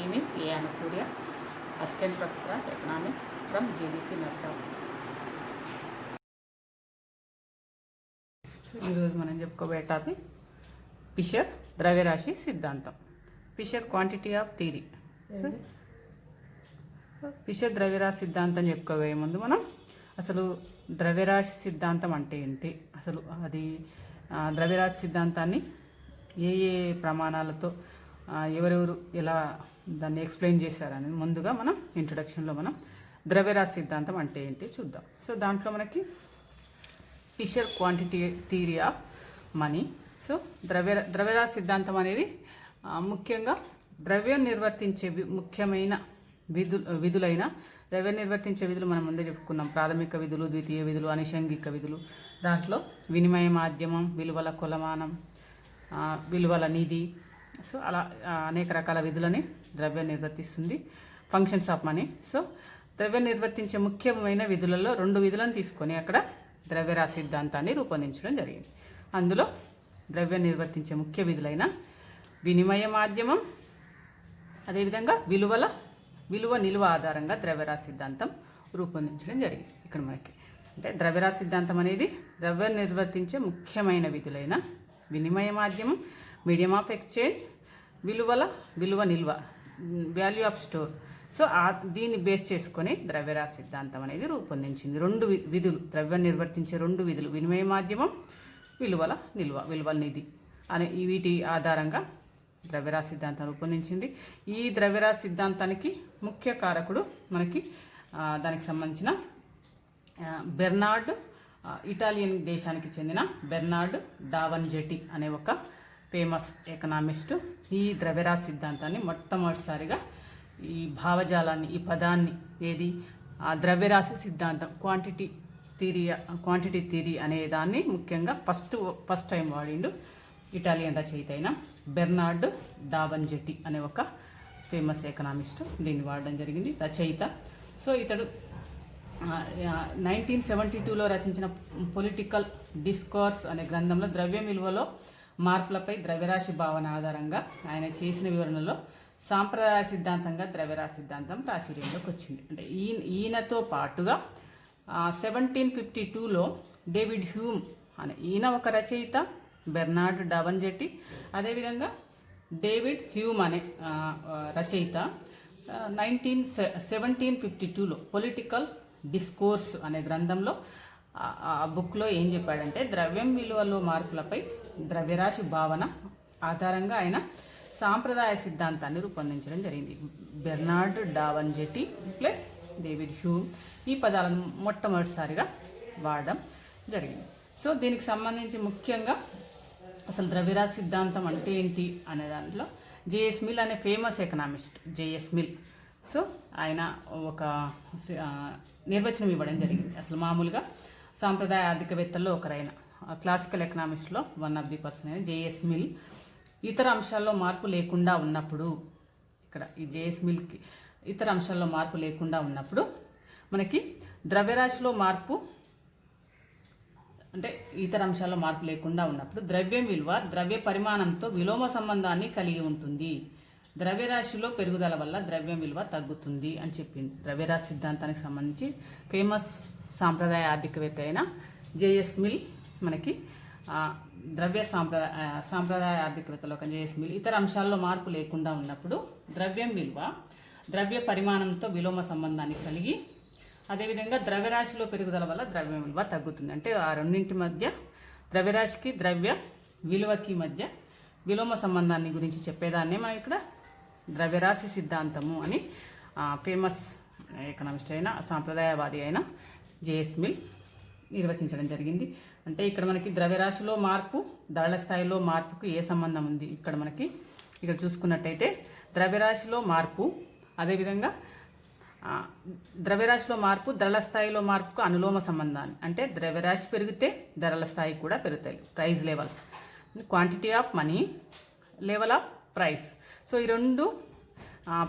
name is A. Surya, Assistant Professor of Economics from GDC Narsawati. So ఈరోజు మనం చెప్పుకోబోయే topic Fisher ద్రవ్యరాశి సిద్ధాంతం. Fisher quantity of theory. Fisher ద్రవ్యరాశి సిద్ధాంతం చెప్పుకోబోయే ముందు మనం అసలు ద్రవ్యరాశి సిద్ధాంతం అంటే ఏంటి, అసలు అది ద్రవ్యరాశి సిద్ధాంతాన్ని ఏ ఏ ప్రమాణాలతో ఎవరెవరు ఎలా దాన్ని ఎక్స్ప్లెయిన్ చేశారని ముందుగా మనం ఇంట్రొడక్షన్లో మనం ద్రవ్యరాశి సిద్ధాంతం అంటే ఏంటి చూద్దాం. సో దాంట్లో మనకి Fisher quantity theory of money. So ద్రవ్యరాశి సిద్ధాంతం అనేది ముఖ్యంగా ద్రవ్యం నిర్వర్తించే ముఖ్యమైన విధులైన ద్రవ్యం నిర్వర్తించే విధులు మనం ముందే చెప్పుకున్నాం. ప్రాథమిక విధులు, ద్వితీయ విధులు, అనుషంగిక విధులు. దాంట్లో వినిమయ మాధ్యమం, విలువల కొలమానం, విలువల నిధి, సో అలా అనేక రకాల విధులని ద్రవ్యం నిర్వర్తిస్తుంది. Functions of money. సో ద్రవ్యం నిర్వర్తించే ముఖ్యమైన విధులలో 2 విధులను తీసుకొని అక్కడ ద్రవ్యరాశి సిద్ధాంతాన్ని రూపొందించడం జరిగింది. అందులో ద్రవ్యం నిర్వర్తించే ముఖ్య విధులైన వినిమయ మాధ్యమం, అదేవిధంగా విలువ నిల్వ ఆధారంగా ద్రవ్యరాశి సిద్ధాంతం రూపొందించడం జరిగింది. ఇక్కడ మనకి అంటే ద్రవ్యరాశి సిద్ధాంతం అనేది ద్రవ్యం నిర్వర్తించే ముఖ్యమైన విధులైన వినిమయ మాధ్యమం, మీడియం ఆఫ్ ఎక్స్చేంజ్, విలువ నిల్వ, వాల్యూ ఆఫ్ స్టోర్. సో దీన్ని బేస్ చేసుకొని ద్రవ్యరాశి సిద్ధాంతం అనేది రూపొందించింది. 2 విధులు, ద్రవ్యం నిర్వర్తించే 2 విధులు, వినిమయ మాధ్యమం, విలువల నిధి అనే వీటి ఆధారంగా ద్రవ్యరాశి సిద్ధాంతం రూపొందించింది. ఈ ద్రవ్యరాశి సిద్ధాంతానికి ముఖ్య కారకుడు మనకి దానికి సంబంధించిన బెర్నార్డ్, ఇటాలియన్ దేశానికి చెందిన బెర్నార్డ్ డావన్జెట్టి అనే ఒక ఫేమస్ ఎకనామిస్టు ఈ ద్రవ్యరాశి సిద్ధాంతాన్ని మొట్టమొదటిసారిగా ఈ భావజాలాన్ని, ఈ పదాన్ని ఏది ద్రవ్యరాశి సిద్ధాంతం క్వాంటిటీ థియరీ అనే దాన్ని ముఖ్యంగా ఫస్ట్ టైం వాడిండు ఇటాలియన్ రచయిత అయిన బెర్నార్డ్ డావన్జెట్టి అనే ఒక ఫేమస్ ఎకనామిస్టు దీన్ని వాడడం జరిగింది, రచయిత. సో ఇతడు 1972లో రచించిన పొలిటికల్ డిస్కోర్స్ అనే గ్రంథంలో ద్రవ్యం విలువలో మార్పులపై ద్రవ్యరాశి భావన ఆధారంగా ఆయన చేసిన వివరణలో సాంప్రదాయ సిద్ధాంతంగా ద్రవ్యరాశి సిద్ధాంతం ప్రాచుర్యంలోకి వచ్చింది. అంటే ఈయనతో పాటుగా 1752లో డేవిడ్ హ్యూమ్ అనే ఈయన ఒక రచయిత, బెర్నార్డ్ డావన్జెట్టి. అదేవిధంగా డేవిడ్ హ్యూమ్ అనే రచయిత 1752లో పొలిటికల్ డిస్కోర్స్ అనే గ్రంథంలో ఆ బుక్లో ఏం చెప్పాడంటే ద్రవ్యం విలువలో మార్పులపై ద్రవ్యరాశి భావన ఆధారంగా ఆయన సాంప్రదాయ సిద్ధాంతాన్ని రూపొందించడం జరిగింది. బెర్నార్డ్ డావన్జెట్టి ప్లస్ డేవిడ్ హ్యూమ్ ఈ పదాలను మొట్టమొదటిసారిగా వాడడం జరిగింది. సో దీనికి సంబంధించి ముఖ్యంగా అసలు ద్రవ్యరాశి సిద్ధాంతం అంటే ఏంటి అనే దాంట్లో జేఎస్ మిల్ అనే famous economist JS Mill, so ఆయన ఒక నిర్వచనం ఇవ్వడం జరిగింది. అసలు మామూలుగా సాంప్రదాయ ఆర్థికవేత్తల్లో ఒకరైన క్లాసికల్ ఎకనామిస్ట్లో వన్ ఆఫ్ ది పర్సన్ అయిన జేఎస్ మిల్ ఇతర అంశాల్లో మార్పు లేకుండా ఉన్నప్పుడు, ఇక్కడ ఈ జేఎస్ మిల్కి ఇతర అంశాల్లో మార్పు లేకుండా ఉన్నప్పుడు మనకి ద్రవ్యరాశిలో మార్పు అంటే ఇతర అంశాల్లో మార్పు లేకుండా ఉన్నప్పుడు ద్రవ్యం విలువ ద్రవ్య పరిమాణంతో విలోమ సంబంధాన్ని కలిగి ఉంటుంది. ద్రవ్యరాశిలో పెరుగుదల వల్ల ద్రవ్యం విలువ తగ్గుతుంది అని చెప్పింది. ద్రవ్యరాశి సిద్ధాంతానికి సంబంధించి ఫేమస్ సాంప్రదాయ ఆర్థికవేత్త అయిన జేఎస్ మిల్ మనకి సాంప్రదాయ ఆర్థికవేత్తలో ఒక జేఎస్ మిల్ ఇతర అంశాల్లో మార్పు లేకుండా ఉన్నప్పుడు ద్రవ్యం విలువ ద్రవ్య పరిమాణంతో విలోమ సంబంధాన్ని కలిగి అదేవిధంగా ద్రవ్యరాశిలో పెరుగుదల వల్ల ద్రవ్యం విలువ తగ్గుతుంది. అంటే ఆ రెండింటి మధ్య ద్రవ్యరాశికి ద్రవ్య విలువకి మధ్య విలోమ సంబంధాన్ని గురించి చెప్పేదాన్నే మనం ఇక్కడ ద్రవ్యరాశి సిద్ధాంతము అని ఫేమస్ ఎకనామిస్ట్ అయిన సాంప్రదాయవాది అయిన జేఎస్ మిల్ నిర్వచించడం జరిగింది. అంటే ఇక్కడ మనకి ద్రవ్యరాశిలో మార్పు ధరల స్థాయిలో మార్పుకు ఏ సంబంధం ఉంది, ఇక్కడ చూసుకున్నట్టయితే ద్రవ్యరాశిలో మార్పు అదేవిధంగా ద్రవ్యరాశిలో మార్పు ధరల స్థాయిలో మార్పుకు అనులోమ సంబంధాన్ని, అంటే ద్రవ్యరాశి పెరిగితే ధరల స్థాయి కూడా పెరుగుతాయి, price levels, quantity of money, level of price. So ఈ 2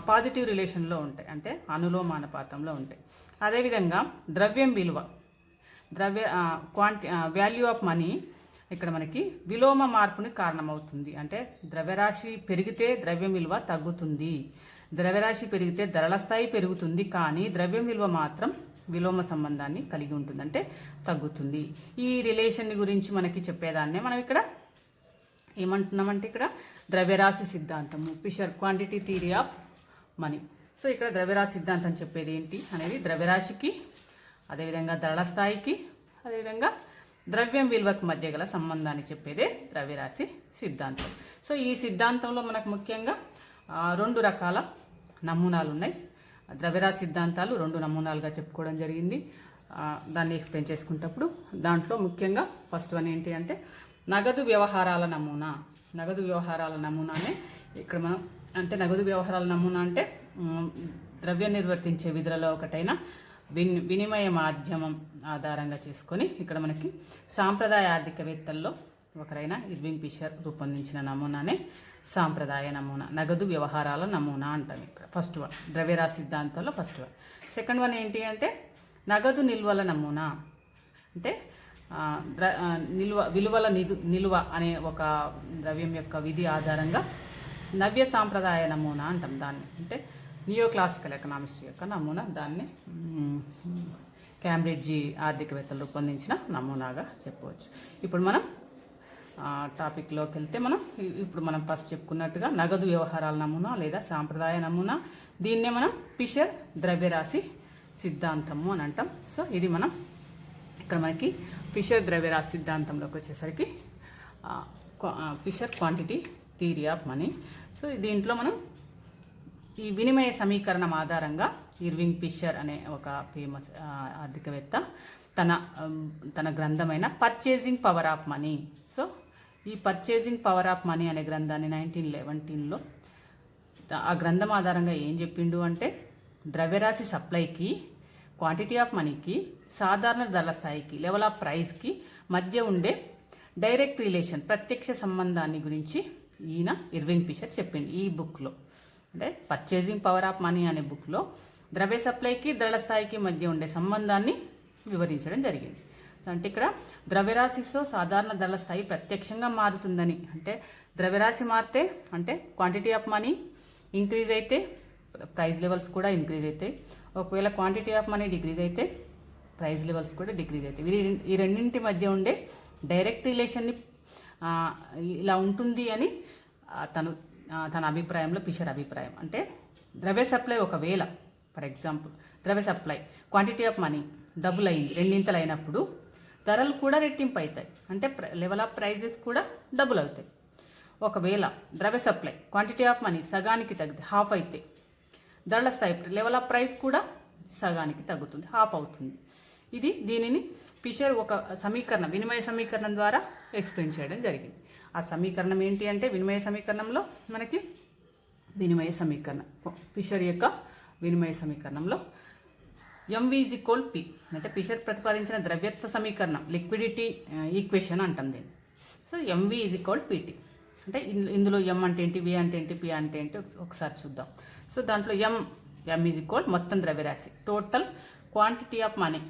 పాజిటివ్ రిలేషన్లో ఉంటాయి, అంటే అనులోమానుపాతంలో ఉంటాయి. అదేవిధంగా ద్రవ్యం విలువ వాల్యూ ఆఫ్ మనీ ఇక్కడ మనకి విలోమ మార్పుని కారణమవుతుంది. అంటే ద్రవ్యరాశి పెరిగితే ద్రవ్యం విలువ తగ్గుతుంది, ద్రవ్యరాశి పెరిగితే ధరల స్థాయి పెరుగుతుంది, కానీ ద్రవ్యం విలువ మాత్రం విలోమ సంబంధాన్ని కలిగి ఉంటుంది, అంటే తగ్గుతుంది. ఈ రిలేషన్ గురించి మనకి చెప్పేదాన్నే మనం ఇక్కడ ఏమంటున్నామంటే ఇక్కడ ద్రవ్యరాశి సిద్ధాంతము, Fisher quantity theory of money. So ఇక్కడ ద్రవ్యరాశి సిద్ధాంతం చెప్పేది ఏంటి అనేది ద్రవ్యరాశికి, అదేవిధంగా ధరల స్థాయికి, అదేవిధంగా ద్రవ్యం విలువకు మధ్య గల సంబంధాన్ని చెప్పేదే ద్రవ్యరాశి సిద్ధాంతం. సో ఈ సిద్ధాంతంలో మనకు ముఖ్యంగా 2 రకాల నమూనాలు ఉన్నాయి. ద్రవ్యరాశి సిద్ధాంతాలు 2 నమూనాలుగా చెప్పుకోవడం జరిగింది. దాన్ని ఎక్స్ప్లెయిన్ చేసుకునేటప్పుడు దాంట్లో ముఖ్యంగా ఫస్ట్ వన్ ఏంటి అంటే నగదు వ్యవహారాల నమూనా. నగదు వ్యవహారాల నమూనానే ఇక్కడ మనం అంటే నగదు వ్యవహారాల నమూనా అంటే ద్రవ్యం నిర్వర్తించే విధులలో ఒకటైన వినిమయ మాధ్యమం ఆధారంగా చేసుకొని ఇక్కడ మనకి సాంప్రదాయ ఆర్థికవేత్తల్లో ఒకరైన ఇర్వింగ్ ఫిషర్ రూపొందించిన నమూనానే సాంప్రదాయ నమూనా, నగదు వ్యవహారాల నమూనా అంటాం. ఇక్కడ ఫస్ట్ వన్ ద్రవ్యరాశి సిద్ధాంతంలో ఫస్ట్ వన్. సెకండ్ వన్ ఏంటి అంటే నగదు నిల్వల నమూనా. అంటే విలువల నిలువ అనే ఒక ద్రవ్యం యొక్క విధి ఆధారంగా నవ్య సాంప్రదాయ నమూనా అంటాం దాన్ని. అంటే నియో క్లాసికల్ ఎకనామిక్స్ యొక్క నమూనా, దాన్ని క్యాంబ్రిడ్జి ఆర్థికవేత్తలు రూపొందించిన నమూనాగా చెప్పవచ్చు. ఇప్పుడు మనం టాపిక్లోకి వెళ్తే ఇప్పుడు మనం ఫస్ట్ చెప్పుకున్నట్టుగా నగదు వ్యవహారాల నమూనా లేదా సాంప్రదాయ నమూనా, దీన్నే మనం ఫిషర్ ద్రవ్యరాశి సిద్ధాంతము అని అంటాం. సో ఇది మనం ఇక్కడ మనకి ఫిషర్ ద్రవ్యరాశి సిద్ధాంతంలోకి వచ్చేసరికి Fisher quantity theory of money. So దీంట్లో మనం ఈ వినిమయ సమీకరణం ఆధారంగా ఇర్వింగ్ ఫిషర్ అనే ఒక ఫేమస్ ఆర్థికవేత్త తన గ్రంథమైన purchasing power of money. So ఈ పర్చేజింగ్ పవర్ ఆఫ్ మనీ అనే గ్రంథాన్ని 1911లో ఆ గ్రంథం ఆధారంగా ఏం చెప్పిండు అంటే ద్రవ్యరాశి సప్లైకి, క్వాంటిటీ ఆఫ్ మనీకి, సాధారణ ధరల స్థాయికి, లెవెల్ ఆఫ్ ప్రైస్కి మధ్య ఉండే డైరెక్ట్ రిలేషన్, ప్రత్యక్ష సంబంధాన్ని గురించి ఈయన ఇర్వింగ్ ఫిషర్ చెప్పిండు ఈ బుక్లో. అంటే పర్చేజింగ్ పవర్ ఆఫ్ మనీ అనే బుక్లో ద్రవ్య సప్లైకి ధరల స్థాయికి మధ్య ఉండే సంబంధాన్ని వివరించడం జరిగింది. అంటే ఇక్కడ ద్రవ్యరాశితో సాధారణ ధరల స్థాయి ప్రత్యక్షంగా మారుతుందని, అంటే ద్రవ్యరాశి మారితే అంటే క్వాంటిటీ ఆఫ్ మనీ ఇంక్రీజ్ అయితే ప్రైస్ లెవెల్స్ కూడా ఇంక్రీజ్ అవుతాయి, ఒకవేళ క్వాంటిటీ ఆఫ్ మనీ డిక్రీజ్ అయితే ప్రైస్ లెవెల్స్ కూడా డిక్రీజ్ అవుతాయి. ఈ రెండింటి మధ్య ఉండే డైరెక్ట్ రిలేషన్ని ఇలా ఉంటుంది అని తన అభిప్రాయంలో ఫిషర్ అభిప్రాయం. అంటే ద్రవ్య సప్లై ఒకవేళ ఫర్ ఎగ్జాంపుల్ ద్రవ్య supply quantity of money double అయింది, 2 అయినప్పుడు ధరలు కూడా రెట్టింపు అవుతాయి, అంటే లెవెల్ ఆఫ్ ప్రైజెస్ కూడా డబుల్ అవుతాయి. ఒకవేళ ద్రవ్య సప్లై క్వాంటిటీ ఆఫ్ మనీ సగానికి తగ్గితే, హాఫ్ అయితే ధరల స్థాయి లెవెల్ ఆఫ్ ప్రైస్ కూడా సగానికి తగ్గుతుంది, హాఫ్ అవుతుంది. దీనిని ఫిషర్ ఒక సమీకరణం, వినిమయ సమీకరణం ద్వారా ఎక్స్ప్లెయిన్ చేయడం జరిగింది. ఆ సమీకరణం ఏంటి అంటే వినిమయ సమీకరణంలో మనకి వినిమయ సమీకరణం, ఫిషర్ యొక్క వినిమయ సమీకరణంలో ఎంవి ఈజ్ ఈక్వల్ పి, అంటే ఫిషర్ ప్రతిపాదించిన ద్రవ్యత్వ సమీకరణం, లిక్విడిటీ ఈక్వేషన్ అంటాం దీన్ని. So MV is equal PT. అంటే ఇందులో ఎం అంటే ఏంటి, వి అంటే ఏంటి, పి అంటే ఏంటి ఒకసారి చూద్దాం. సో దాంట్లో ఎం ఈజ్ ఈక్వల్ మొత్తం ద్రవ్యరాశి, టోటల్ క్వాంటిటీ ఆఫ్ మనీ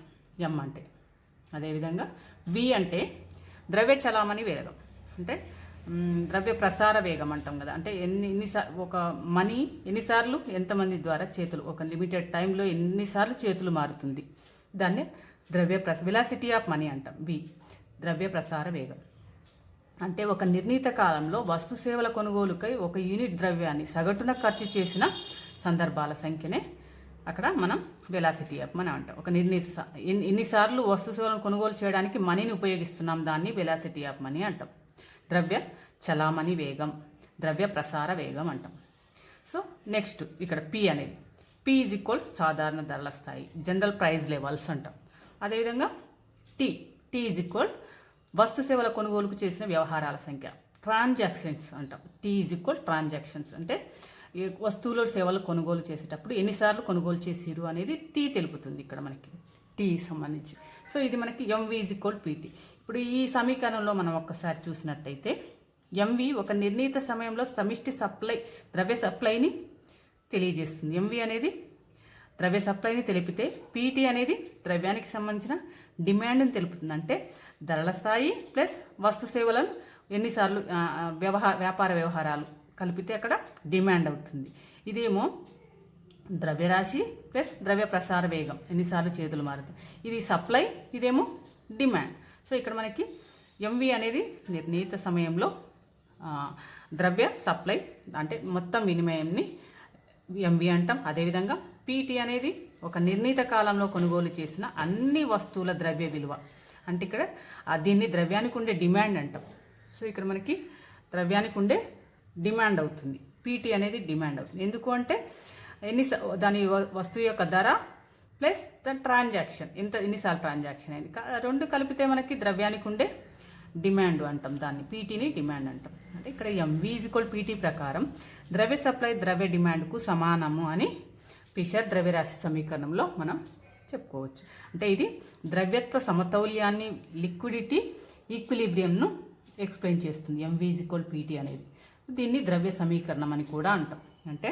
ఎం అంటే. అదేవిధంగా వి అంటే ద్రవ్య చలామణి వేగం, అంటే ద్రవ్య ప్రసార వేగం అంటాం కదా, అంటే ఒక మనీ ఎన్నిసార్లు ఎంతమంది ద్వారా చేతులు, ఒక లిమిటెడ్ టైంలో ఎన్నిసార్లు చేతులు మారుతుంది, దాన్ని వెలాసిటీ ఆఫ్ మనీ అంటాం. వి ద్రవ్య ప్రసార వేగం. అంటే ఒక నిర్ణీత కాలంలో వస్తు సేవల కొనుగోలుకై ఒక యూనిట్ ద్రవ్యాన్ని సగటున ఖర్చు చేసిన సందర్భాల సంఖ్యనే అక్కడ మనం వెలాసిటీ ఆఫ్ మనీ అంటాం. ఒక ఎన్నిసార్లు వస్తు సేవలను కొనుగోలు చేయడానికి మనీని ఉపయోగిస్తున్నాం, దాన్ని వెలాసిటీ ఆఫ్ మనీ అంటాం. ద్రవ్య చలామణి వేగం, ద్రవ్య ప్రసార వేగం అంటాం. సో నెక్స్ట్ ఇక్కడ పి అనేది, పి ఈజ్ ఈక్వల్ సాధారణ ధరల స్థాయి, జనరల్ ప్రైస్ లెవెల్స్ అంటాం. అదేవిధంగా టీ ఈజ్ ఈక్వల్ వస్తు సేవల కొనుగోలుకు చేసిన వ్యవహారాల సంఖ్య, ట్రాన్సాక్షన్స్ అంటాం. టీ ఈజ్ ఈక్వల్ ట్రాన్సాక్షన్స్, అంటే వస్తువులు సేవలు కొనుగోలు చేసేటప్పుడు ఎన్నిసార్లు కొనుగోలు చేసిరు అనేది టీ తెలుపుతుంది ఇక్కడ మనకి, టీ సంబంధించి. సో ఇది మనకి ఎంవి ఈజ్ ఈక్వల్ పిటి. ఇప్పుడు ఈ సమీకరణంలో మనం ఒక్కసారి చూసినట్టయితే ఎంవి ఒక నిర్ణీత సమయంలో సమిష్టి సప్లై, ద్రవ్య సప్లైని తెలియజేస్తుంది. ఎంవి అనేది ద్రవ్య సప్లైని తెలిపితే పీటీ అనేది ద్రవ్యానికి సంబంధించిన డిమాండ్ని తెలుపుతుంది. అంటే ధరల స్థాయి ప్లస్ వస్తు సేవలను ఎన్నిసార్లు వ్యాపార వ్యవహారాలు కలిపితే అక్కడ డిమాండ్ అవుతుంది. ఇదేమో ద్రవ్యరాశి ప్లస్ ద్రవ్య ప్రసార వేగం, ఎన్నిసార్లు చేతులు మారుతాయి. ఇది సప్లై, ఇదేమో డిమాండ్. సో ఇక్కడ మనకి ఎంవి అనేది నిర్ణీత సమయంలో ద్రవ్య సప్లై అంటే మొత్తం వినిమయంని ఎంవి అంటాం. అదేవిధంగా పీటీ అనేది ఒక నిర్ణీత కాలంలో కొనుగోలు చేసిన అన్ని వస్తువుల ద్రవ్య విలువ. అంటే ఇక్కడ దీన్ని ద్రవ్యానికి ఉండే డిమాండ్ అంటాం. సో ఇక్కడ మనకి ద్రవ్యానికి ఉండే డిమాండ్ అవుతుంది. పీటీ అనేది డిమాండ్ అవుతుంది. ఎందుకు అంటే దాని వస్తువు యొక్క ధర ప్లస్ దాని ట్రాన్సాక్షన్, ఎన్నిసార్లు ట్రాన్సాక్షన్ అయింది, రెండు కలిపితే మనకి ద్రవ్యానికి ఉండే డిమాండ్ అంటాం. దాన్ని పీటీని డిమాండ్ అంటాం. అంటే ఇక్కడ ఎంవి ఈక్వల్ పీటీ ప్రకారం ద్రవ్య సప్లై ద్రవ్య డిమాండ్కు సమానము అని ఫిషర్ ద్రవ్యరాశి సమీకరణంలో మనం చెప్పుకోవచ్చు. అంటే ఇది ద్రవ్యత్వ సమతౌల్యాన్ని, లిక్విడిటీ ఈక్విలిబ్రియంను ఎక్స్ప్లెయిన్ చేస్తుంది ఎంవి ఈక్వల్ పీటీ అనేది. దీన్ని ద్రవ్య సమీకరణం అని కూడా అంటాం. అంటే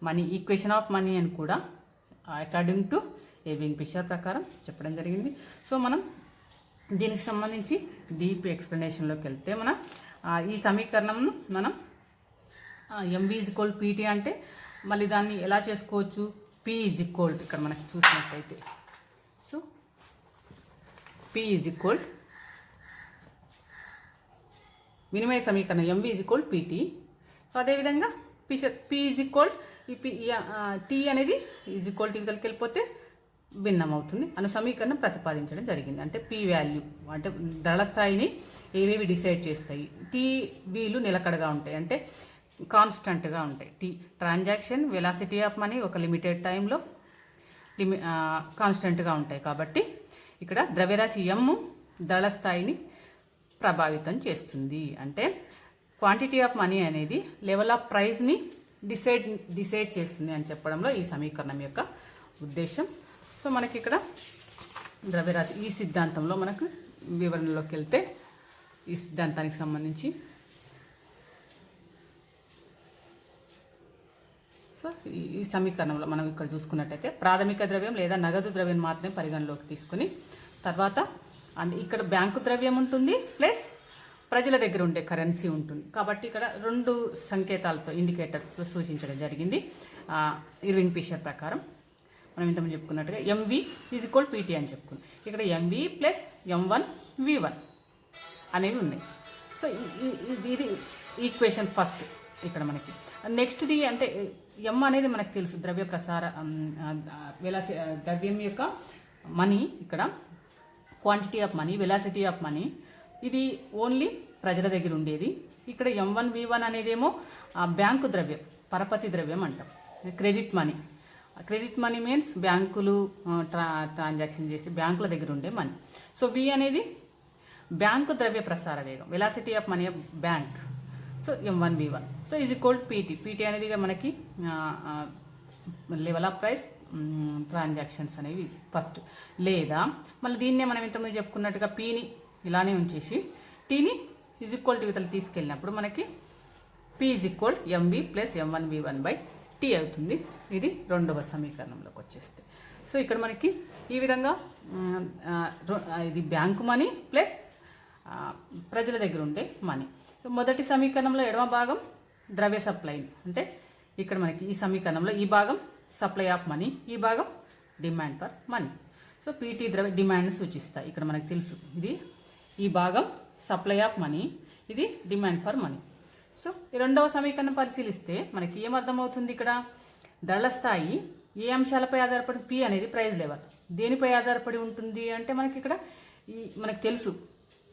మనీ, ఈక్వేషన్ ఆఫ్ మనీ అని కూడా అకార్డింగ్ టు ఎర్వింగ్ ఫిషర్ ప్రకారం చెప్పడం జరిగింది. సో మనం దీనికి సంబంధించి డీప్ ఎక్స్ప్లెనేషన్లోకి వెళ్తే మనం ఈ సమీకరణంను మనం ఎంవి ఈక్వల్ పీటీ అంటే మళ్ళీ దాన్ని ఎలా చేసుకోవచ్చు, పి ఈజ్ ఈక్వల్ ఇక్కడ మనకి చూసినట్టయితే, సో పి ఈజ్ ఈక్వల్ వినిమయ సమీకరణం MV is equal PT. So అదేవిధంగా పి ఈజ్ ఈక్వల్ టీ అనేది ఈజ్ ఈక్వల్ టీ వెళ్ళిపోతే భిన్నం అవుతుంది అన్న సమీకరణం ప్రతిపాదించడం జరిగింది. అంటే పి వాల్యూ అంటే ధరల స్థాయిని ఏవేవి డిసైడ్ చేస్తాయి. టీ వీలు నిలకడగా ఉంటాయి, అంటే కాన్స్టంట్గా ఉంటాయి. T transaction velocity of money ఒక లిమిటెడ్ టైంలో కాన్స్టెంట్గా ఉంటాయి. కాబట్టి ఇక్కడ ద్రవ్యరాశి ఎమ్ ధరల స్థాయిని ప్రభావితం చేస్తుంది. అంటే క్వాంటిటీ ఆఫ్ మనీ అనేది లెవెల్ ఆఫ్ ప్రైస్ని డిసైడ్ చేస్తుంది అని చెప్పడంలో ఈ సమీకరణం యొక్క ఉద్దేశం. సో మనకి ఇక్కడ ద్రవ్యరాశి ఈ సిద్ధాంతంలో మనకు వివరణలోకి వెళ్తే ఈ సిద్ధాంతానికి సంబంధించి సో ఈ సమీకరణంలో మనం ఇక్కడ చూసుకున్నట్టయితే ప్రాథమిక ద్రవ్యం లేదా నగదు ద్రవ్యం మాత్రమే పరిగణలోకి తీసుకుని తర్వాత ఇక్కడ బ్యాంకు ద్రవ్యం ఉంటుంది ప్లస్ ప్రజల దగ్గర ఉండే కరెన్సీ ఉంటుంది. కాబట్టి ఇక్కడ రెండు సంకేతాలతో ఇండికేటర్స్ సూచించడం జరిగింది ఇర్వింగ్ ఫిషర్ ప్రకారం. మనం ఇంతకుముందు చెప్పుకున్నట్టుగా ఎంవి ఈజ్ ఈక్వల్ పీటీ అని చెప్పుకున్నాం. ఇక్కడ ఎంవి ప్లస్ M1 V1 అనేవి ఉన్నాయి. సో ఇది ఈక్వేషన్ ఫస్ట్ ఇక్కడ మనకి. నెక్స్ట్ది అంటే ఎం అనేది మనకు తెలుసు, ద్రవ్య ప్రసార ద్రవ్యం యొక్క మనీ, ఇక్కడ quantity of money, velocity of money, ఇది ఓన్లీ ప్రజల దగ్గర ఉండేది. ఇక్కడ M1 V1 అనేదేమో బ్యాంకు ద్రవ్యం, పరపతి ద్రవ్యం అంటాం. Credit money, credit money means బ్యాంకులు ట్రాన్సాక్షన్ చేసి బ్యాంకుల దగ్గర ఉండే మనీ. సో వి అనేది బ్యాంకు ద్రవ్య ప్రసార వేగం, velocity of money of banks. So M1 V1 so is equal PT. PT అనేది మనకి లెవెల్ ఆఫ్ ప్రైస్ ట్రాన్సాక్షన్స్ అనేవి ఫస్ట్. లేదా మళ్ళీ దీన్నే మనం ఇంతకుముందు చెప్పుకున్నట్టుగా పీని ఇలానే ఉంచేసి టీని ఈజ్ ఈక్వల్ టు ఇతలు తీసుకెళ్ళినప్పుడు మనకి P is equal MV plus M1 V1 by T అవుతుంది. ఇది రెండవ సమీకరణంలోకి వచ్చేస్తే. సో ఇక్కడ మనకి ఈ విధంగా ఇది బ్యాంకు మనీ ప్లస్ ప్రజల దగ్గర ఉండే మనీ. సో మొదటి సమీకరణంలో ఎడమ భాగం ద్రవ్య సప్లై, అంటే ఇక్కడ మనకి ఈ సమీకరణంలో ఈ భాగం సప్లై ఆఫ్ మనీ, ఈ భాగం demand for money. So PT ద్రవ్య డిమాండ్ని సూచిస్తాయి. ఇక్కడ మనకు తెలుసు ఇది ఈ భాగం సప్లై ఆఫ్ మనీ, ఇది డిమాండ్ ఫర్ మనీ. సో ఈ రెండవ సమీకరణం పరిశీలిస్తే మనకి ఏమర్థమవుతుంది, ఇక్కడ ధరల స్థాయి ఏ అంశాలపై ఆధారపడి, పి అనేది ప్రైస్ లెవెల్ దేనిపై ఆధారపడి ఉంటుంది అంటే మనకి ఇక్కడ మనకు తెలుసు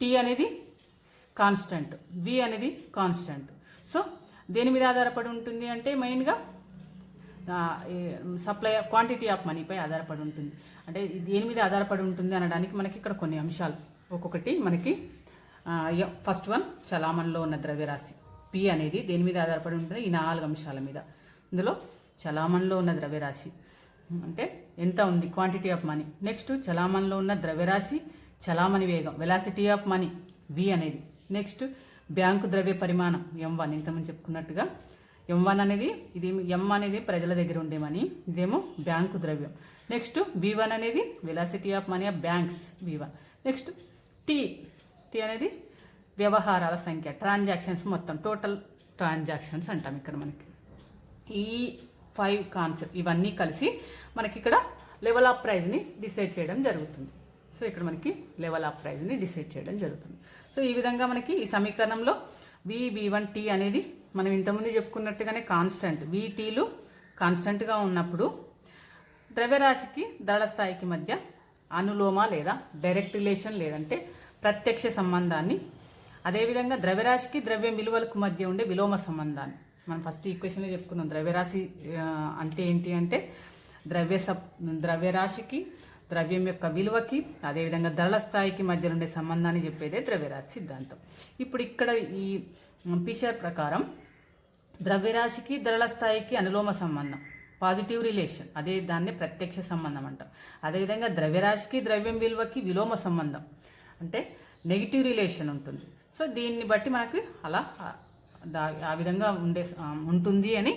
టీ అనేది కాన్స్టెంట్, వి అనేది కాన్స్టెంట్. సో దేని మీద ఆధారపడి ఉంటుంది అంటే మెయిన్గా సప్లై క్వాంటిటీ ఆఫ్ మనీపై ఆధారపడి ఉంటుంది. అంటే దేని మీద ఆధారపడి ఉంటుంది అనడానికి మనకి ఇక్కడ కొన్ని అంశాలు ఒక్కొక్కటి మనకి. ఫస్ట్ వన్ చలామణిలో ఉన్న ద్రవ్యరాశి పి అనేది దేని మీద ఆధారపడి ఉంటుంది, ఈ 4 అంశాల మీద. ఇందులో చలామణిలో ఉన్న ద్రవ్యరాశి అంటే ఎంత ఉంది, క్వాంటిటీ ఆఫ్ మనీ. నెక్స్ట్ చలామణిలో ఉన్న ద్రవ్యరాశి చలామణి వేగం, వెలాసిటీ ఆఫ్ మనీ వి అనేది. నెక్స్ట్ బ్యాంకు ద్రవ్య పరిమాణం M1, ఇంతకుముందు చెప్పుకున్నట్టుగా M1 అనేది ఇది M అనేది ప్రజల దగ్గర ఉండే మనీ, ఇదేమో బ్యాంకు ద్రవ్యం. నెక్స్ట్ V1 అనేది velocity of money of banks V1. Next T అనేది వ్యవహారాల సంఖ్య, ట్రాన్సాక్షన్స్ మొత్తం, టోటల్ ట్రాన్సాక్షన్స్ అంటాం ఇక్కడ మనకి. ఈ 5 కాన్సెప్ట్ ఇవన్నీ కలిసి మనకి ఇక్కడ లెవెల్ ఆఫ్ ప్రైజ్ని డిసైడ్ చేయడం జరుగుతుంది. సో ఇక్కడ మనకి లెవెల్ ఆఫ్ ప్రైజ్ని డిసైడ్ చేయడం జరుగుతుంది. సో ఈ విధంగా మనకి ఈ సమీకరణంలో V1T అనేది మనం ఇంతకుముందు చెప్పుకున్నట్టుగానే కాన్స్టెంట్ VTలు కాన్స్టెంట్గా ఉన్నప్పుడు ద్రవ్యరాశికి ధరల స్థాయికి మధ్య అనులోమ లేదా డైరెక్ట్ రిలేషన్ లేదంటే ప్రత్యక్ష సంబంధాన్ని, అదేవిధంగా ద్రవ్యరాశికి ద్రవ్యం విలువలకు మధ్య ఉండే విలోమ సంబంధాన్ని మనం ఫస్ట్ ఈక్వేషన్లో చెప్పుకున్నాం. ద్రవ్యరాశి అంటే ఏంటి అంటే ద్రవ్యరాశికి ద్రవ్యం యొక్క విలువకి అదేవిధంగా ధరల స్థాయికి మధ్య ఉండే సంబంధాన్ని చెప్పేదే ద్రవ్యరాశి సిద్ధాంతం. ఇప్పుడు ఇక్కడ ఈ ఫిషర్ ప్రకారం ద్రవ్యరాశికి ధరల స్థాయికి అనులోమ సంబంధం పాజిటివ్ రిలేషన్, అదే దాన్ని ప్రత్యక్ష సంబంధం అంటాం. అదేవిధంగా ద్రవ్యరాశికి ద్రవ్యం విలువకి విలోమ సంబంధం అంటే నెగిటివ్ రిలేషన్ ఉంటుంది. సో దీన్ని బట్టి మనకి అలా ఆ విధంగా ఉంటుంది అని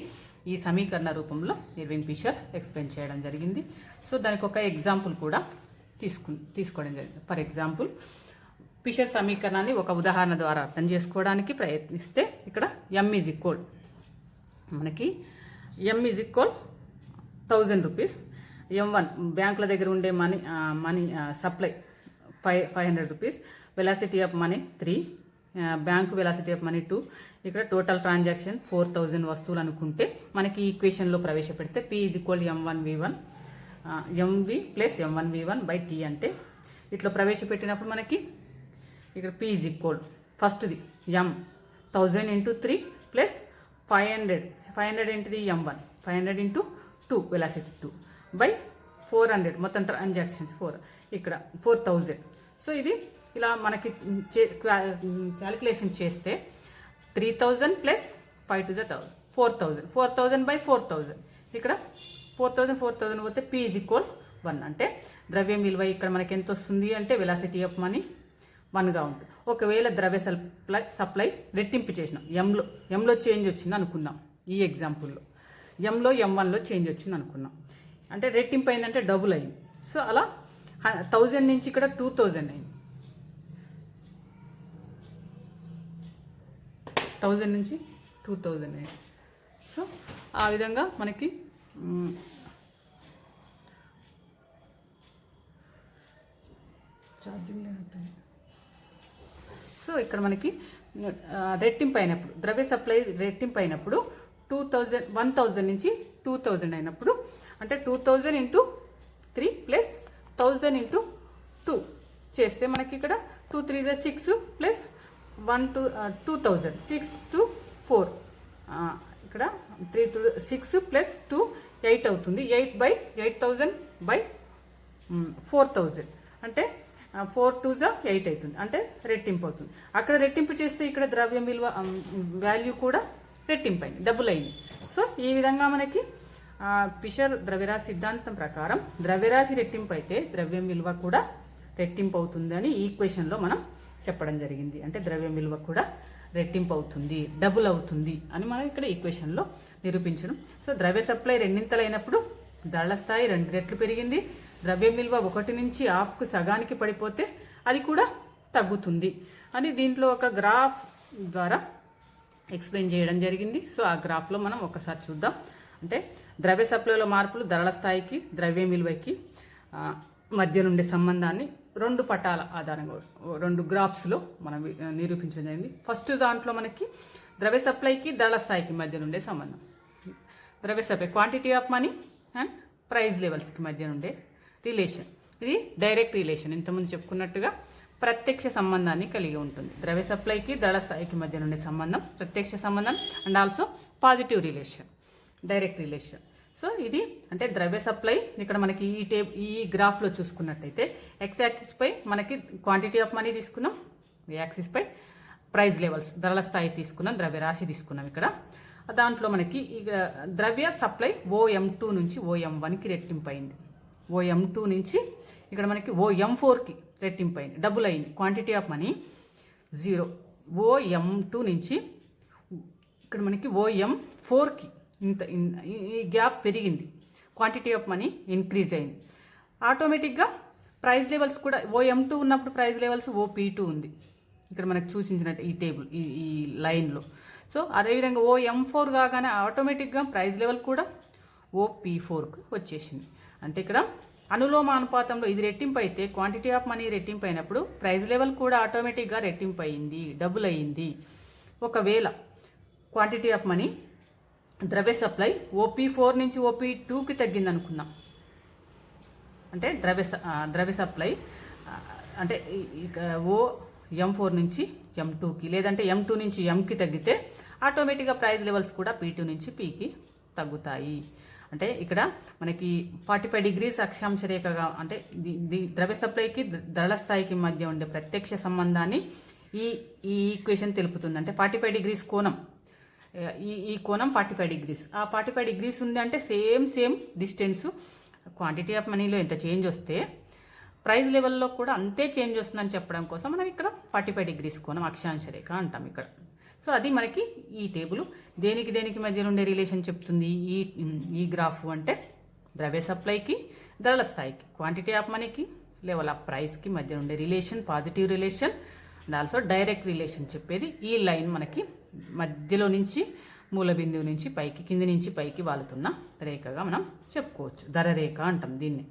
ఈ సమీకరణ రూపంలో ఇర్వింగ్ ఫిషర్ ఎక్స్ప్లెయిన్ చేయడం జరిగింది. సో దానికి ఒక ఎగ్జాంపుల్ కూడా తీసుకోవడం జరిగింది. ఫర్ ఎగ్జాంపుల్ ఫిషర్ సమీకరణాన్ని ఒక ఉదాహరణ ద్వారా అర్థం చేసుకోవడానికి ప్రయత్నిస్తే ఇక్కడ మనకి M is equal 1000 rupees, M1 బ్యాంకుల దగ్గర ఉండే money supply 500 rupees, velocity of money 3, bank velocity of money 2, ఇక్కడ టోటల్ ట్రాన్సాక్షన్ 4000 వస్తువులు అనుకుంటే మనకి ఈక్వేషన్లో ప్రవేశపెడితే P is equal M1V1 MV plus M1V1 by T అంటే ఇట్లా ప్రవేశపెట్టినప్పుడు మనకి ఇక్కడ P ఈజ్ ఈక్వల్ ఫస్ట్ది M 1000 ఇంటూ 3 ప్లస్ 500 ఏంటిది M1 500 ఇంటూ 2 వెలాసిటీ 2 బై 400 మొత్తం ట్రాన్సాక్షన్స్ 4 ఇక్కడ 4000. సో ఇది ఇలా మనకి క్యాలిక్యులేషన్ చేస్తే 3000 ప్లస్ 5 to the 1000 4000 బై 4000 ఇక్కడ 4000 పోతే P ఈజ్ ఈక్వల్ 1 అంటే ద్రవ్యం విలువ ఇక్కడ మనకి ఎంత వస్తుంది అంటే వెలాసిటీ ఆఫ్ మనీ 1గా ఉంటుంది. ఒకవేళ ద్రవ్య సప్లై రెట్టింపు చేసినాం ఎంలో చేంజ్ వచ్చింది అనుకుందాం. ఈ ఎగ్జాంపుల్లో ఎంలో M1లో చేంజ్ వచ్చింది అనుకున్నాం అంటే రెట్టింపు అయిందంటే డబుల్ అయింది. సో అలా 1000 నుంచి ఇక్కడ 2000 అయింది, 1000 నుంచి 2000 అయింది. సో ఆ విధంగా మనకి ఛార్జింగ్ లేనట్టుంది. సో ఇక్కడ మనకి రెట్టింపు అయినప్పుడు ద్రవ్య సప్లై రెట్టింపు అయినప్పుడు 1000 నుంచి 2000 అయినప్పుడు అంటే 2000 ఇంటూ 3 ప్లస్ 1000 ఇంటూ 2 చేస్తే మనకి ఇక్కడ 2 3 6 ప్లస్ 1 2000 6 to 4 ఇక్కడ 3 to 6 ప్లస్ 2 8 అవుతుంది. 8000 బై 4000 అంటే 4 2 8 అవుతుంది అంటే రెట్టింపు అవుతుంది. అక్కడ రెట్టింపు చేస్తే ఇక్కడ ద్రవ్యం విలువ వాల్యూ కూడా రెట్టింపు అయింది, డబుల్ అయింది. సో ఈ విధంగా మనకి ఫిషర్ ద్రవ్యరాశి సిద్ధాంతం ప్రకారం ద్రవ్యరాశి రెట్టింపు అయితే ద్రవ్యం విలువ కూడా రెట్టింపు అవుతుంది అని ఈక్వేషన్లో మనం చెప్పడం జరిగింది. అంటే ద్రవ్యం విలువ కూడా రెట్టింపు అవుతుంది, డబుల్ అవుతుంది అని మనం ఇక్కడ ఈక్వేషన్లో నిరూపించడం. సో ద్రవ్య సప్లై రెండింతలైనప్పుడు ధరల స్థాయి 2 రెట్లు పెరిగింది, ద్రవ్యం విలువ 1 నుంచి హాఫ్కు సగానికి పడిపోతే అది కూడా తగ్గుతుంది అని దీంట్లో ఒక గ్రాఫ్ ద్వారా ఎక్స్ప్లెయిన్ చేయడం జరిగింది. సో ఆ గ్రాఫ్లో మనం ఒకసారి చూద్దాం. అంటే ద్రవ్య సప్లైలో మార్పులు ధరల స్థాయికి ద్రవ్యం విలువకి మధ్య నుండి సంబంధాన్ని 2 పటాల ఆధారంగా 2 గ్రాఫ్స్లో మనం నిరూపించడం జరిగింది. ఫస్ట్ దాంట్లో మనకి ద్రవ్య సప్లైకి ధరల స్థాయికి మధ్య నుండే సంబంధం, ద్రవ్య supply quantity of money and price లెవెల్స్కి మధ్య నుండే రిలేషన్. ఇది డైరెక్ట్ రిలేషన్, ఇంతకుముందు చెప్పుకున్నట్టుగా ప్రత్యక్ష సంబంధాన్ని కలిగి ఉంటుంది. ద్రవ్య సప్లైకి ధరల స్థాయికి మధ్య నుండే సంబంధం ప్రత్యక్ష సంబంధం and also positive relation, direct relation. So ఇది అంటే ద్రవ్య సప్లై ఇక్కడ మనకి ఈ గ్రాఫ్లో చూసుకున్నట్టయితే ఎక్స్ యాక్సిస్పై మనకి క్వాంటిటీ ఆఫ్ మనీ తీసుకున్నాం, ఈ యాక్సిస్పై ప్రైస్ లెవెల్స్ ధరల స్థాయి తీసుకున్నాం, ద్రవ్యరాశి తీసుకున్నాం. ఇక్కడ దాంట్లో మనకి ద్రవ్య సప్లై OM2 నుంచి OM1కి రెట్టింపు అయింది, OM2 నుంచి ఇక్కడ మనకి OM4కి రెట్టింపు అయింది, డబుల్ అయింది. క్వాంటిటీ ఆఫ్ మనీ 0, OM2 నుంచి ఇక్కడ మనకి OM4కి ఈ గ్యాప్ పెరిగింది, క్వాంటిటీ ఆఫ్ మనీ ఇంక్రీజ్ అయింది. ఆటోమేటిక్గా ప్రైస్ లెవెల్స్ కూడా OM2 ఉన్నప్పుడు ప్రైస్ లెవెల్స్ OP2 ఉంది ఇక్కడ మనకు సూచించినట్టు ఈ టేబుల్ ఈ లైన్లో. సో అదేవిధంగా OM4 కాగానే ఆటోమేటిక్గా ప్రైస్ లెవెల్ కూడా OP4కు వచ్చేసింది. అంటే ఇక్కడ అనులోమానుపాతంలో ఇది రెట్టింపు అయితే క్వాంటిటీ ఆఫ్ మనీ రెట్టింపు అయినప్పుడు ప్రైస్ లెవెల్ కూడా ఆటోమేటిక్గా రెట్టింపు అయింది, డబుల్ అయ్యింది. ఒకవేళ క్వాంటిటీ ఆఫ్ మనీ ద్రవ్య సప్లై OP4 నుంచి OP2కి తగ్గింది అనుకుందాం, అంటే ద్రవ్య సప్లై అంటే M4 నుంచి M2కి లేదంటే M2 నుంచి Mకి తగ్గితే ఆటోమేటిక్గా ప్రైస్ లెవెల్స్ కూడా P2 నుంచి Pకి తగ్గుతాయి. అంటే ఇక్కడ మనకి 45 డిగ్రీస్ అక్షాంశ రేఖగా అంటే ద్రవ్య సప్లైకి ధరల స్థాయికి మధ్య ఉండే ప్రత్యక్ష సంబంధాన్ని ఈ ఈక్వేషన్ తెలుపుతుంది. అంటే 45 డిగ్రీస్ కోణం, ఈ కోణం 45 డిగ్రీస్. ఆ 45 డిగ్రీస్ ఉంది అంటే సేమ్ డిస్టెన్స్ క్వాంటిటీ ఆఫ్ మనీలో ఎంత చేంజ్ వస్తే ప్రైస్ లెవెల్లో కూడా అంతే చేంజ్ వస్తుందని చెప్పడం కోసం మనం ఇక్కడ 45 డిగ్రీస్ కోణం అక్షాంశ రేఖ అంటాం ఇక్కడ. సో అది మనకి ఈ టేబుల్ దేనికి మధ్య ఉండే రిలేషన్ చెప్తుంది. ఈ గ్రాఫ్ అంటే ద్రవ్య సప్లైకి ధరల స్థాయికి క్వాంటిటీ ఆఫ్ మనీకి లెవెల్ ఆఫ్ ప్రైస్కి మధ్య ఉండే relation, positive relation and also direct relation చెప్పేది ఈ లైన్ మనకి మధ్యలో నుంచి మూల బిందువు నుంచి పైకి, కింది నుంచి పైకి వాలుతున్న రేఖగా మనం చెప్పుకోవచ్చు. ధర రేఖ అంటాం దీన్ని,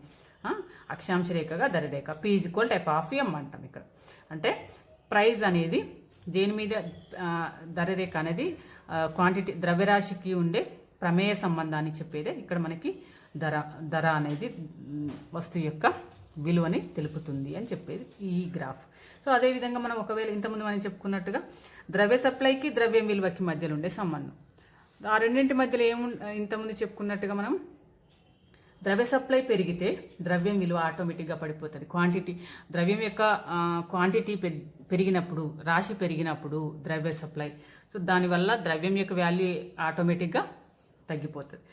అక్షాంశ రేఖగా ధర రేఖ. P=F(m) అంటాం ఇక్కడ. అంటే ప్రైస్ అనేది దేని మీద, ధర రేఖ అనేది క్వాంటిటీ ద్రవ్యరాశికి ఉండే ప్రమేయ సంబంధాన్ని చెప్పేదే ఇక్కడ మనకి ధర అనేది వస్తువు యొక్క విలువని తెలుపుతుంది అని చెప్పేది ఈ గ్రాఫ్. సో అదేవిధంగా మనం ఒకవేళ ఇంతకుముందు మనం చెప్పుకున్నట్టుగా ద్రవ్య సప్లైకి ద్రవ్యం విలువకి మధ్యలో ఉండే సంబంధం, ఆ రెండింటి మధ్యలో ఇంతకుముందు చెప్పుకున్నట్టుగా మనం ద్రవ్య సప్లై పెరిగితే ద్రవ్యం విలువ ఆటోమేటిక్గా పడిపోతుంది. ద్రవ్యం యొక్క క్వాంటిటీ పెరిగినప్పుడు, రాశి పెరిగినప్పుడు ద్రవ్య సప్లై, సో దానివల్ల ద్రవ్యం యొక్క వాల్యూ ఆటోమేటిక్గా తగ్గిపోతుంది.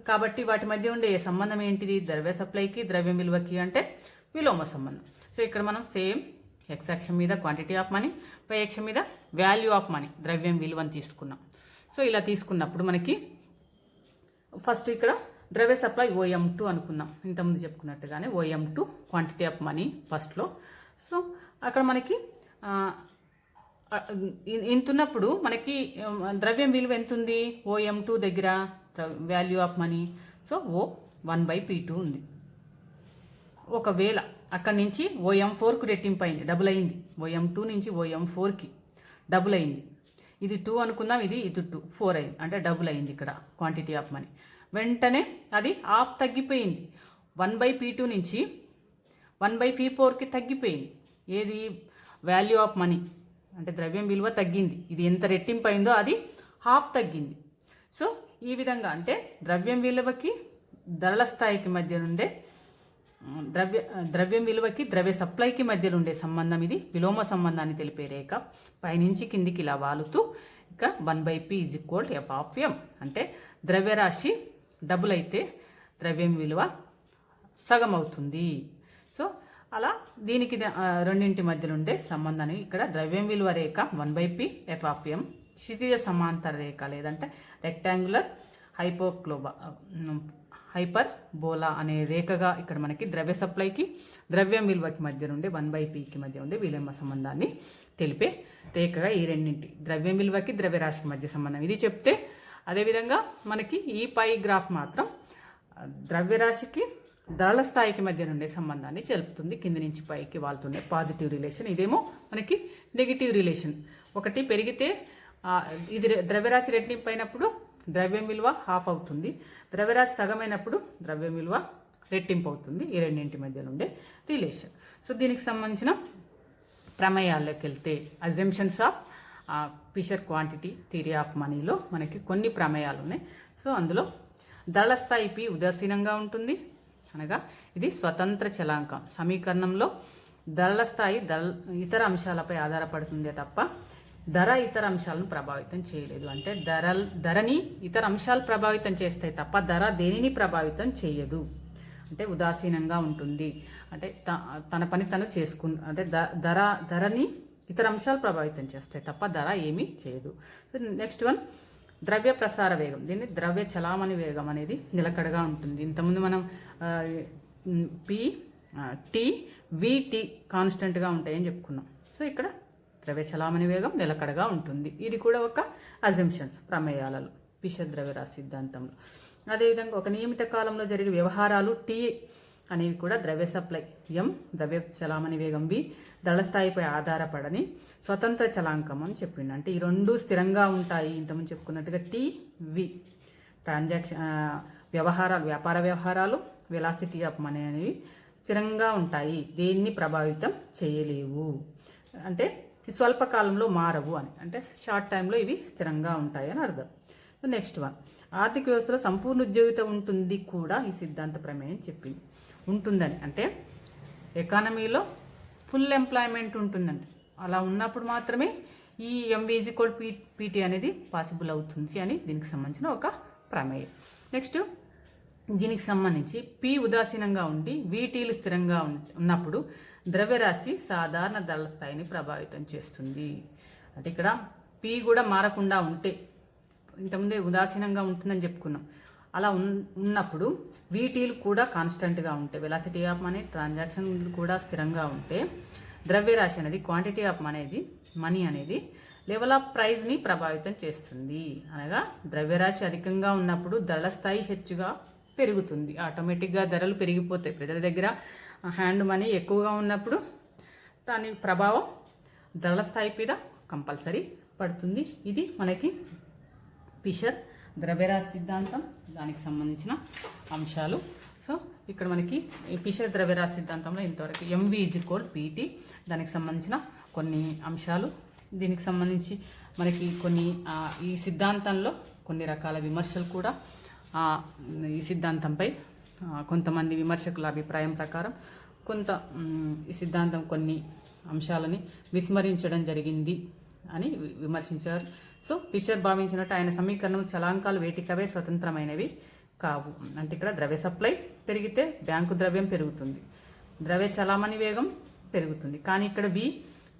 కాబట్టి వాటి మధ్య ఉండే సంబంధం ఏంటిది? ద్రవ్య సప్లైకి ద్రవ్యం విలువకి అంటే విలోమ సంబంధం. సో ఇక్కడ మనం సేమ్ x అక్షం మీద క్వాంటిటీ ఆఫ్ మనీ, y అక్షం మీద వాల్యూ ఆఫ్ మనీ, ద్రవ్యం విలువని తీసుకున్నాం. సో ఇలా తీసుకున్నప్పుడు మనకి ఫస్ట్ ఇక్కడ ద్రవ్య సప్లై OM2 అనుకున్నాం, ఇంతకుముందు చెప్పుకున్నట్టుగానే OM2 క్వాంటిటీ ఆఫ్ మనీ ఫస్ట్లో. సో అక్కడ మనకి ఇంతున్నప్పుడు మనకి ద్రవ్యం విలువ ఎంత ఉంది? OM2 దగ్గర value of money, so O1/P2 ఉంది. ఒకవేళ అక్కడి నుంచి OM4కు రెట్టింపు అయింది, డబుల్ అయింది. OM2 నుంచి OM4కి డబుల్ అయింది. ఇది 2 అనుకుందాం, ఇది 2 4 అయింది, అంటే డబుల్ అయింది ఇక్కడ క్వాంటిటీ ఆఫ్ మనీ. వెంటనే అది హాఫ్ తగ్గిపోయింది. 1/P2 నుంచి 1/P4కి తగ్గిపోయింది. ఏది? వాల్యూ ఆఫ్ మనీ, అంటే ద్రవ్యం విలువ తగ్గింది. ఇది ఎంత రెట్టింపు అయిందో అది హాఫ్ తగ్గింది. సో ఈ విధంగా అంటే ద్రవ్యం విలువకి ధరల స్థాయికి మధ్య నుండే ద్రవ్యం విలువకి ద్రవ్య సప్లైకి మధ్యలో ఉండే సంబంధం ఇది విలోమ సంబంధాన్ని తెలిపే రేఖ. పైనుంచి కిందికి ఇలా వాలుతూ ఇక 1/P=F(m). అంటే ద్రవ్యరాశి డబుల్ అయితే ద్రవ్యం విలువ సగం అవుతుంది. సో అలా దీనికి రెండింటి మధ్యలో ఉండే సంబంధాన్ని ఇక్కడ ద్రవ్యం విలువ రేఖ 1/P(F(m), క్షితిజ సమాంతర రేఖ లేదంటే రెక్టాంగులర్ హైపర్బోలా అనే రేఖగా ఇక్కడ మనకి ద్రవ్య సప్లైకి ద్రవ్యం విలువకి మధ్య నుండి 1/Pకి మధ్య ఉండే విలోమ సంబంధాన్ని తెలిపే రేఖగా ఈ రెండింటి ద్రవ్యం విలువకి ద్రవ్యరాశికి మధ్య సంబంధం ఇది చెప్తే, అదేవిధంగా మనకి ఈ పై గ్రాఫ్ మాత్రం ద్రవ్యరాశికి ధరల స్థాయికి మధ్య నుండే సంబంధాన్ని తెలుపుతుంది. కింది నుంచి పైకి వాళ్తుండే పాజిటివ్ రిలేషన్, ఇదేమో మనకి నెగిటివ్ రిలేషన్. ఒకటి పెరిగితే ఇది ద్రవ్యరాశి రెట్టింపు అయినప్పుడు ద్రవ్యం విలువ హాఫ్ అవుతుంది, ద్రవ్యరాశి సగమైనప్పుడు ద్రవ్యం విలువ రెట్టింపు అవుతుంది. ఈ రెండింటి మధ్యలో ఉండే రిలేషన్. సో దీనికి సంబంధించిన ప్రమేయాల్లోకి వెళ్తే assumptions of Fisher quantity theory of మనీలో మనకి కొన్ని ప్రమేయాలు ఉన్నాయి. సో అందులో ధరల స్థాయి P ఉదాసీనంగా ఉంటుంది, అనగా ఇది స్వతంత్ర చలాంకం. సమీకరణంలో ధరల స్థాయి ఇతర అంశాలపై ఆధారపడుతుందే తప్ప ధర ఇతర అంశాలను ప్రభావితం చేయలేదు. అంటే ధరని ఇతర అంశాలు ప్రభావితం చేస్తాయి తప్ప ధర దేనిని ప్రభావితం చేయదు. అంటే ఉదాసీనంగా ఉంటుంది, అంటే తన పని తను అంటే ధరని ఇతర అంశాలు ప్రభావితం చేస్తాయి తప్ప ధర ఏమీ చేయదు. నెక్స్ట్ వన్ ద్రవ్య ప్రసార వేగం. దీన్ని ద్రవ్య చలామణి వేగం అనేది నిలకడగా ఉంటుంది. ఇంతకుముందు మనం VT కాన్స్టెంట్గా ఉంటాయని చెప్పుకున్నాం. సో ఇక్కడ ద్రవ్య చలామణి వేగం నిలకడగా ఉంటుంది. ఇది కూడా ఒక అజంప్షన్స్ ప్రమేయాలలో ఫిషర్ ద్రవ్యరాశి సిద్ధాంతంలో. అదేవిధంగా ఒక నియమిత కాలంలో జరిగే వ్యవహారాలు టీ అనేవి కూడా ద్రవ్య సప్లై, ఎం ద్రవ్య చలామణి వేగం, వి దళ స్థాయిపై ఆధారపడని స్వతంత్ర చలాంకం అని చెప్పిండు. అంటే ఈ రెండు స్థిరంగా ఉంటాయి. ఇంతకుముందు చెప్పుకున్నట్టుగా టీ, వి ట్రాన్సాక్షన్ వ్యవహారాలు, వ్యాపార వ్యవహారాలు, వెలాసిటీ ఆఫ్ మనీ అనేవి స్థిరంగా ఉంటాయి, దేన్ని ప్రభావితం చేయలేవు. అంటే స్వల్పకాలంలో మారవు అని, అంటే షార్ట్ టైంలో ఇవి స్థిరంగా ఉంటాయి అని అర్థం. నెక్స్ట్ వన్, ఆర్థిక వ్యవస్థలో సంపూర్ణ ఉద్యోగిత ఉంటుంది కూడా ఈ సిద్ధాంత ప్రమేయం చెప్పింది. ఉంటుందని అంటే ఎకానమీలో ఫుల్ ఎంప్లాయ్మెంట్ ఉంటుందండి. అలా ఉన్నప్పుడు మాత్రమే ఈ ఎంవీజీ కోడ్ పీటీ అనేది పాసిబుల్ అవుతుంది అని దీనికి సంబంధించిన ఒక ప్రమేయం. నెక్స్ట్ దీనికి సంబంధించి పి ఉదాసీనంగా ఉండి వీటీలు స్థిరంగా ఉన్నప్పుడు ద్రవ్యరాశి సాధారణ ధరల స్థాయిని ప్రభావితం చేస్తుంది. అంటే ఇక్కడ పి కూడా మారకుండా ఉంటే, ఇంతకుముందే ఉదాసీనంగా ఉంటుందని చెప్పుకున్నాం, అలా ఉన్నప్పుడు వీటీలు కూడా కాన్స్టెంట్గా ఉంటే, వెలాసిటీ ఆఫ్ మనీ, ట్రాన్సాక్షన్లు కూడా స్థిరంగా ఉంటే ద్రవ్యరాశి అనేది, క్వాంటిటీ ఆఫ్ మనీ అనేది లెవెల్ ఆఫ్ ప్రైజ్ని ప్రభావితం చేస్తుంది. అనగా ద్రవ్యరాశి అధికంగా ఉన్నప్పుడు ధరల స్థాయి హెచ్చుగా పెరుగుతుంది. ఆటోమేటిక్గా ధరలు పెరిగిపోతాయి. ప్రజల దగ్గర హ్యాండ్ మనీ ఎక్కువగా ఉన్నప్పుడు దాని ప్రభావం ధరల స్థాయి మీద కంపల్సరీ పడుతుంది. ఇది మనకి ఫిషర్ ద్రవ్యరాశి సిద్ధాంతం, దానికి సంబంధించిన అంశాలు. సో ఇక్కడ మనకి ఫిషర్ ద్రవ్యరాశి సిద్ధాంతంలో ఇంతవరకు ఎంవి ఈజ్ ఈక్వల్ పీటీ, దానికి సంబంధించిన కొన్ని అంశాలు. దీనికి సంబంధించి మనకి కొన్ని ఈ సిద్ధాంతంలో కొన్ని రకాల విమర్శలు కూడా ఈ సిద్ధాంతంపై కొంతమంది విమర్శకుల అభిప్రాయం ప్రకారం ఈ సిద్ధాంతం కొన్ని అంశాలని విస్మరించడం జరిగింది అని విమర్శించారు. సో ఫిషర్ భావించినట్టు ఆయన సమీకరణం చలాంకాలు వేటికవే స్వతంత్రమైనవి కావు. అంటే ఇక్కడ ద్రవ్య సప్లై పెరిగితే బ్యాంకు ద్రవ్యం పెరుగుతుంది, ద్రవ్య చలామణి వేగం పెరుగుతుంది, కానీ ఇక్కడ వి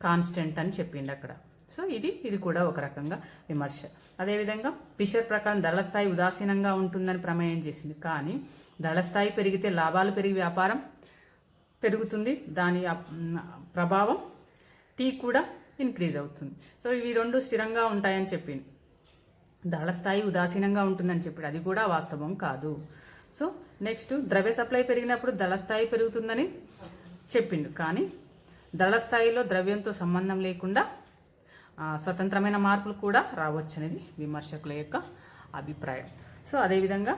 కాన్స్టెంట్ అని చెప్పింది అక్కడ. సో ఇది కూడా ఒక రకంగా విమర్శ. అదేవిధంగా ఫిషర్ ప్రకారం ధరల స్థాయి ఉదాసీనంగా ఉంటుందని ప్రమేయం చేసింది, కానీ ధరల స్థాయి పెరిగితే లాభాలు పెరిగి వ్యాపారం పెరుగుతుంది, దాని ప్రభావం టీ కూడా ఇంక్రీజ్ అవుతుంది. సో ఇవి రెండు స్థిరంగా ఉంటాయని చెప్పింది. ధరల స్థాయి ఉదాసీనంగా ఉంటుందని చెప్పాడు, అది కూడా వాస్తవం కాదు. సో నెక్స్ట్ ద్రవ్య సప్లై పెరిగినప్పుడు ధరల స్థాయి పెరుగుతుందని చెప్పిండు, కానీ ధరల స్థాయిలో ద్రవ్యంతో సంబంధం లేకుండా స్వతంత్రమైన మార్పులు కూడా రావచ్చు అనేది విమర్శకుల యొక్క అభిప్రాయం. సో అదేవిధంగా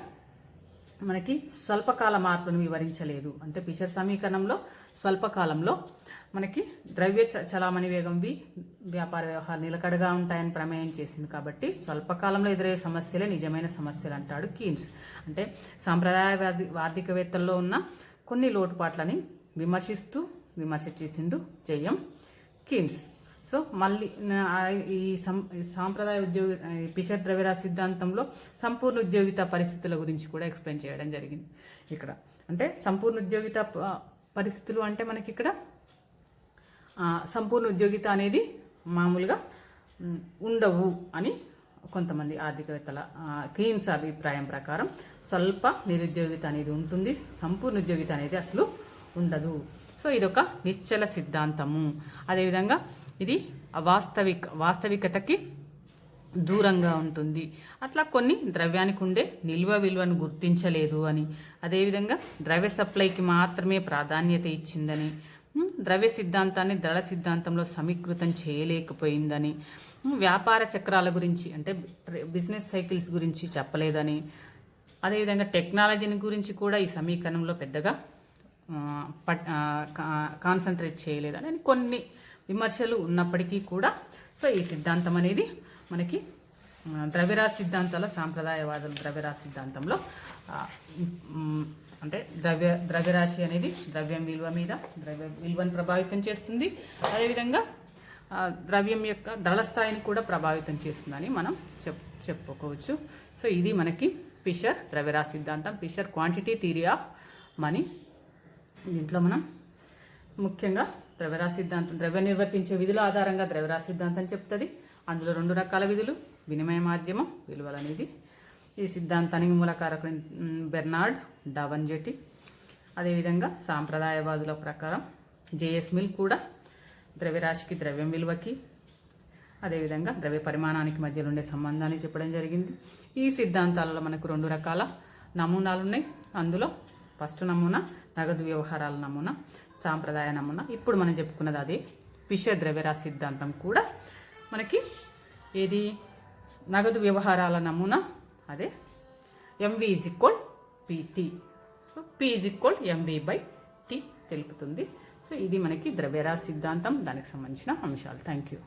మనకి స్వల్పకాల మార్పులను వివరించలేదు. అంటే ఫిషర్ సమీకరణంలో స్వల్పకాలంలో మనకి ద్రవ్య చలామణి వేగం వి వ్యాపార వ్యవహారాలు నిలకడగా ఉంటాయని ప్రమేయం చేసింది. కాబట్టి స్వల్పకాలంలో ఎదురయ్యే సమస్యలే నిజమైన సమస్యలు అంటాడు కీన్స్. అంటే సాంప్రదాయ ఆర్థికవేత్తల్లో ఉన్న కొన్ని లోటుపాట్లని విమర్శ చేసిండు జేఎం కీన్స్. సో మళ్ళీ ఈ సాంప్రదాయ ఫిషర్ ద్రవ్యరాశి సిద్ధాంతంలో సంపూర్ణ ఉద్యోగిత పరిస్థితుల గురించి కూడా ఎక్స్ప్లెయిన్ చేయడం జరిగింది ఇక్కడ. అంటే సంపూర్ణ ఉద్యోగిత పరిస్థితులు అంటే మనకి ఇక్కడ సంపూర్ణ ఉద్యోగిత అనేది మామూలుగా ఉండవు అని కొంతమంది ఆర్థికవేత్తల కీన్స్ అభిప్రాయం ప్రకారం స్వల్ప నిరుద్యోగిత అనేది ఉంటుంది, సంపూర్ణ ఉద్యోగిత అనేది అసలు ఉండదు. సో ఇదొక నిశ్చల సిద్ధాంతము. అదేవిధంగా ఇది వాస్తవికతకి దూరంగా ఉంటుంది. అట్లా కొన్ని ద్రవ్యానికి ఉండే నిల్వ విలువను గుర్తించలేదు అని, అదేవిధంగా ద్రవ్య సప్లైకి మాత్రమే ప్రాధాన్యత ఇచ్చిందని, ద్రవ్య సిద్ధాంతాన్ని దళ సిద్ధాంతంలో సమీకృతం చేయలేకపోయిందని, వ్యాపార చక్రాల గురించి అంటే బిజినెస్ సైకిల్స్ గురించి చెప్పలేదని, అదేవిధంగా టెక్నాలజీని గురించి కూడా ఈ సమీకరణంలో పెద్దగా కాన్సన్ట్రేట్ చేయలేదని కొన్ని విమర్శలు ఉన్నప్పటికీ కూడా సో ఈ సిద్ధాంతం అనేది మనకి ద్రవ్యరాశి సిద్ధాంతాల సాంప్రదాయవాదుల ద్రవ్యరాశి సిద్ధాంతంలో అంటే ద్రవ్యరాశి అనేది ద్రవ్యం విలువను ప్రభావితం చేస్తుంది, అదేవిధంగా ద్రవ్యం యొక్క ధరల స్థాయిని కూడా ప్రభావితం చేస్తుందని మనం చెప్పుకోవచ్చు. సో ఇది మనకి ఫిషర్ ద్రవ్యరాశి సిద్ధాంతం, Fisher quantity theory of money. దీంట్లో మనం ముఖ్యంగా ద్రవ్యరాశి సిద్ధాంతం ద్రవ్యం నిర్వర్తించే విధుల ఆధారంగా ద్రవ్యరాశి సిద్ధాంతం చెప్తుంది. అందులో 2 రకాల విధులు, వినిమయ మాధ్యమం, విలువలు అనేది. ఈ సిద్ధాంతానికి మూలకారకుడు బెర్నార్డ్ డావన్జెట్టి. అదేవిధంగా సాంప్రదాయవాదుల ప్రకారం జేఎస్ మిల్ కూడా ద్రవ్యరాశికి, ద్రవ్యం విలువకి, అదేవిధంగా ద్రవ్య పరిమాణానికి మధ్యలో ఉండే సంబంధాన్ని చెప్పడం జరిగింది. ఈ సిద్ధాంతాలలో మనకు 2 రకాల నమూనాలు ఉన్నాయి. అందులో ఫస్ట్ నమూనా నగదు వ్యవహారాల నమూనా, సాంప్రదాయ నమూనా. ఇప్పుడు మనం చెప్పుకున్నది అదే ఫిషర్ ద్రవ్యరాశి సిద్ధాంతం కూడా మనకి ఏది నగదు వ్యవహారాల నమూనా అదే MV is equal PT. So P is equal ఎంవి/టి తెలుపుతుంది. సో ఇది మనకి ద్రవ్యరాశి సిద్ధాంతం, దానికి సంబంధించిన అంశాలు. Thank you.